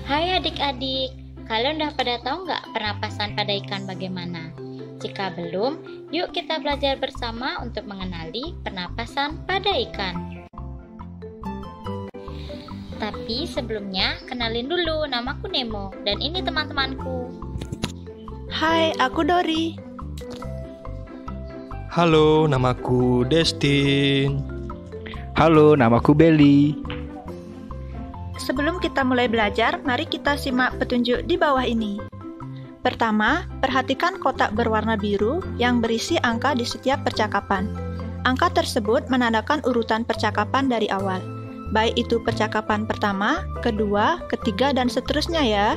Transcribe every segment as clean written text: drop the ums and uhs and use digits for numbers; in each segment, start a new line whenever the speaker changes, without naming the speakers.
Hai adik-adik, kalian udah pada tahu nggak pernapasan pada ikan bagaimana? Jika belum, yuk kita belajar bersama untuk mengenali pernapasan pada ikan. Tapi sebelumnya, kenalin dulu, namaku Nemo, dan ini teman-temanku.
Hai, aku Dori.
Halo, namaku Destin.
Halo, namaku Belly.
Sebelum kita mulai belajar, mari kita simak petunjuk di bawah ini. Pertama, perhatikan kotak berwarna biru yang berisi angka di setiap percakapan. Angka tersebut menandakan urutan percakapan dari awal, baik itu percakapan pertama, kedua, ketiga, dan seterusnya ya.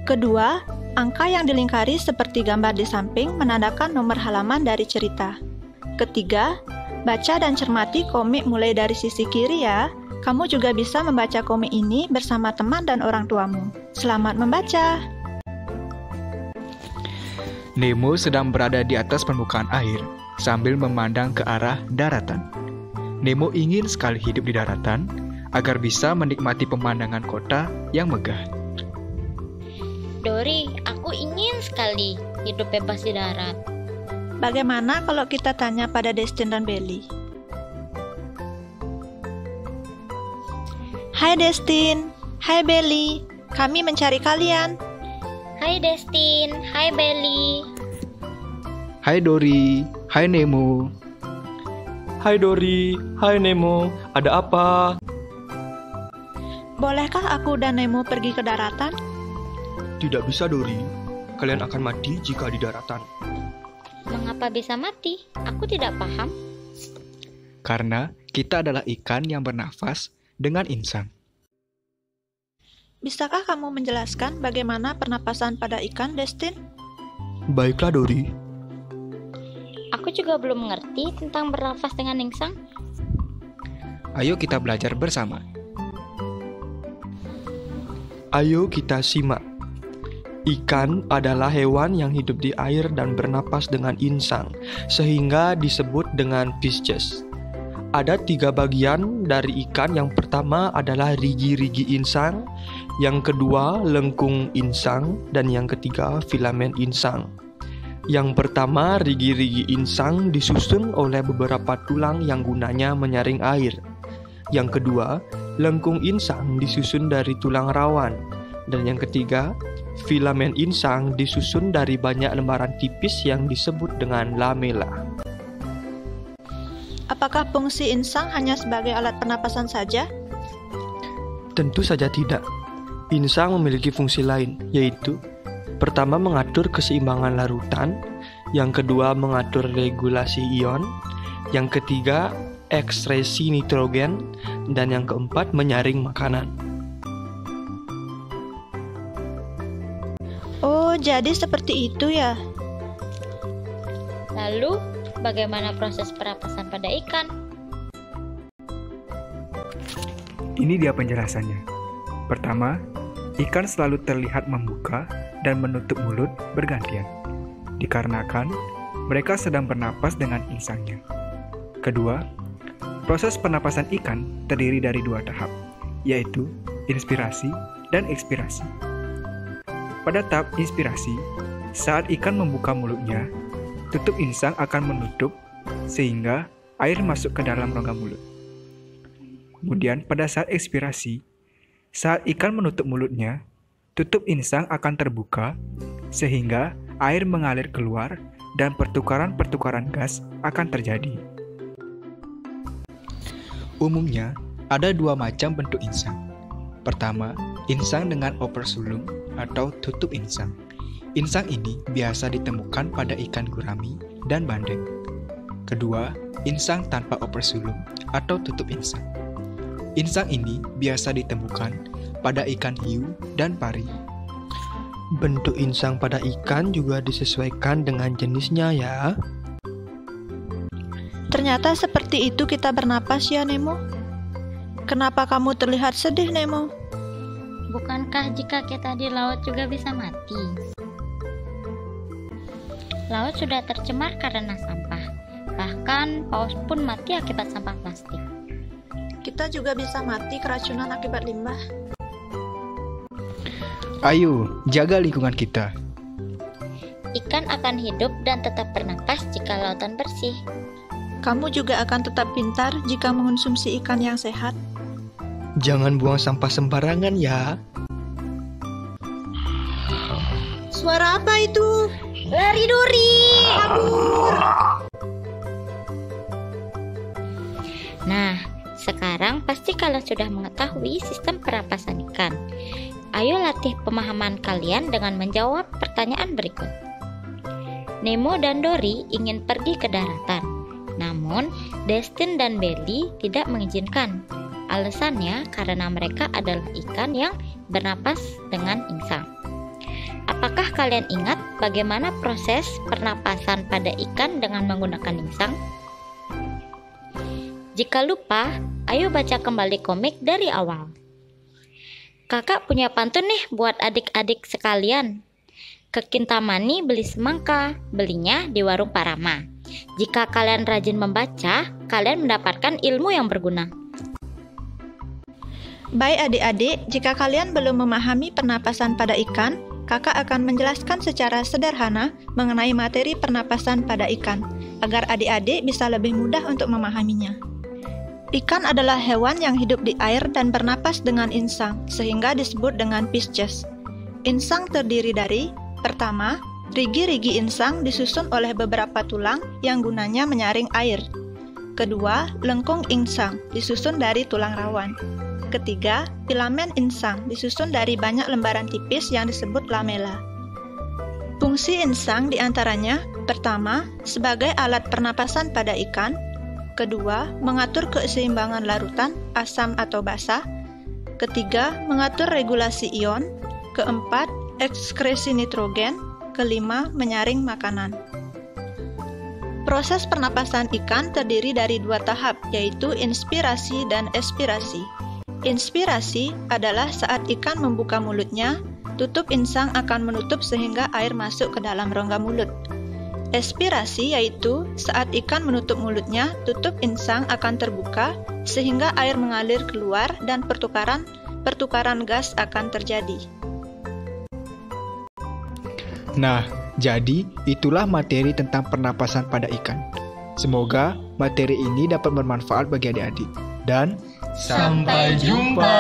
Kedua, angka yang dilingkari seperti gambar di samping menandakan nomor halaman dari cerita. Ketiga, baca dan cermati komik mulai dari sisi kiri ya. Kamu juga bisa membaca komik ini bersama teman dan orang tuamu. Selamat membaca!
Nemo sedang berada di atas permukaan air sambil memandang ke arah daratan. Nemo ingin sekali hidup di daratan agar bisa menikmati pemandangan kota yang megah.
Dori, aku ingin sekali hidup bebas di darat.
Bagaimana kalau kita tanya pada Destin dan Belly? Hai Destin, hai Belly, kami mencari kalian.
Hai Destin, hai Belly.
Hai Dori, hai Nemo.
Hai Dori, hai Nemo, ada apa?
Bolehkah aku dan Nemo pergi ke daratan?
Tidak bisa Dori, kalian akan mati jika di daratan.
Mengapa bisa mati? Aku tidak paham.
Karena kita adalah ikan yang bernafas dengan insang.
Bisakah kamu menjelaskan bagaimana pernapasan pada ikan, Destin?
Baiklah Dori.
Aku juga belum mengerti tentang bernafas dengan insang.
Ayo kita belajar bersama.
Ayo kita simak. Ikan adalah hewan yang hidup di air dan bernapas dengan insang, sehingga disebut dengan Pisces. Ada 3 bagian dari ikan. Yang pertama adalah rigi-rigi insang, yang kedua lengkung insang, dan yang ketiga filamen insang. Yang pertama, rigi-rigi insang disusun oleh beberapa tulang yang gunanya menyaring air. Yang kedua, lengkung insang disusun dari tulang rawan. Dan yang ketiga, filamen insang disusun dari banyak lembaran tipis yang disebut dengan lamela.
Apakah fungsi insang hanya sebagai alat pernapasan saja?
Tentu saja tidak. Insang memiliki fungsi lain, yaitu pertama mengatur keseimbangan larutan, yang kedua mengatur regulasi ion, yang ketiga ekskresi nitrogen, dan yang keempat menyaring makanan.
Oh, jadi seperti itu ya.
Lalu, bagaimana proses pernapasan pada ikan?
Ini dia penjelasannya. Pertama, ikan selalu terlihat membuka dan menutup mulut bergantian, dikarenakan mereka sedang bernapas dengan insangnya. Kedua, proses pernapasan ikan terdiri dari 2 tahap, yaitu inspirasi dan ekspirasi. Pada tahap inspirasi, saat ikan membuka mulutnya, tutup insang akan menutup sehingga air masuk ke dalam rongga mulut. Kemudian pada saat ekspirasi, saat ikan menutup mulutnya, tutup insang akan terbuka sehingga air mengalir keluar dan pertukaran-pertukaran gas akan terjadi. Umumnya, ada 2 macam bentuk insang. Pertama, insang dengan opersulum atau tutup insang. Insang ini biasa ditemukan pada ikan gurami dan bandeng. Kedua, insang tanpa opersulum atau tutup insang. Insang ini biasa ditemukan pada ikan hiu dan pari.
Bentuk insang pada ikan juga disesuaikan dengan jenisnya ya.
Ternyata seperti itu kita bernapas ya, Nemo. Kenapa kamu terlihat sedih, Nemo?
Bukankah jika kita di laut juga bisa mati? Laut sudah tercemar karena sampah. Bahkan paus pun mati akibat sampah plastik.
Kita juga bisa mati keracunan akibat limbah.
Ayo, jaga lingkungan kita.
Ikan akan hidup dan tetap bernapas jika lautan bersih.
Kamu juga akan tetap pintar jika mengonsumsi ikan yang sehat.
Jangan buang sampah sembarangan ya.
Suara apa itu?
Lari Dori! Nah, sekarang pasti kalian sudah mengetahui sistem pernapasan ikan. Ayo latih pemahaman kalian dengan menjawab pertanyaan berikut. Nemo dan Dory ingin pergi ke daratan, namun Destin dan Belly tidak mengizinkan. Alasannya karena mereka adalah ikan yang bernapas dengan insang. Apakah kalian ingat bagaimana proses pernapasan pada ikan dengan menggunakan insang? Jika lupa, ayo baca kembali komik dari awal. Kakak punya pantun nih buat adik-adik sekalian. Ke Kintamani beli semangka, belinya di warung Parama. Jika kalian rajin membaca, kalian mendapatkan ilmu yang berguna.
Baik adik-adik, jika kalian belum memahami pernapasan pada ikan, kakak akan menjelaskan secara sederhana mengenai materi pernapasan pada ikan, agar adik-adik bisa lebih mudah untuk memahaminya. Ikan adalah hewan yang hidup di air dan bernapas dengan insang, sehingga disebut dengan pisces. Insang terdiri dari, pertama, rigi-rigi insang disusun oleh beberapa tulang yang gunanya menyaring air. Kedua, lengkung insang disusun dari tulang rawan. Ketiga, filamen insang disusun dari banyak lembaran tipis yang disebut lamela. Fungsi insang diantaranya, pertama, sebagai alat pernapasan pada ikan. Kedua, mengatur keseimbangan larutan, asam atau basa. Ketiga, mengatur regulasi ion. Keempat, ekskresi nitrogen. Kelima, menyaring makanan. Proses pernapasan ikan terdiri dari dua tahap, yaitu inspirasi dan ekspirasi. Inspirasi adalah saat ikan membuka mulutnya, tutup insang akan menutup sehingga air masuk ke dalam rongga mulut. Ekspirasi yaitu saat ikan menutup mulutnya, tutup insang akan terbuka sehingga air mengalir keluar dan pertukaran gas akan terjadi.
Nah, jadi itulah materi tentang pernapasan pada ikan. Semoga materi ini dapat bermanfaat bagi adik-adik. Dan
Sampai jumpa.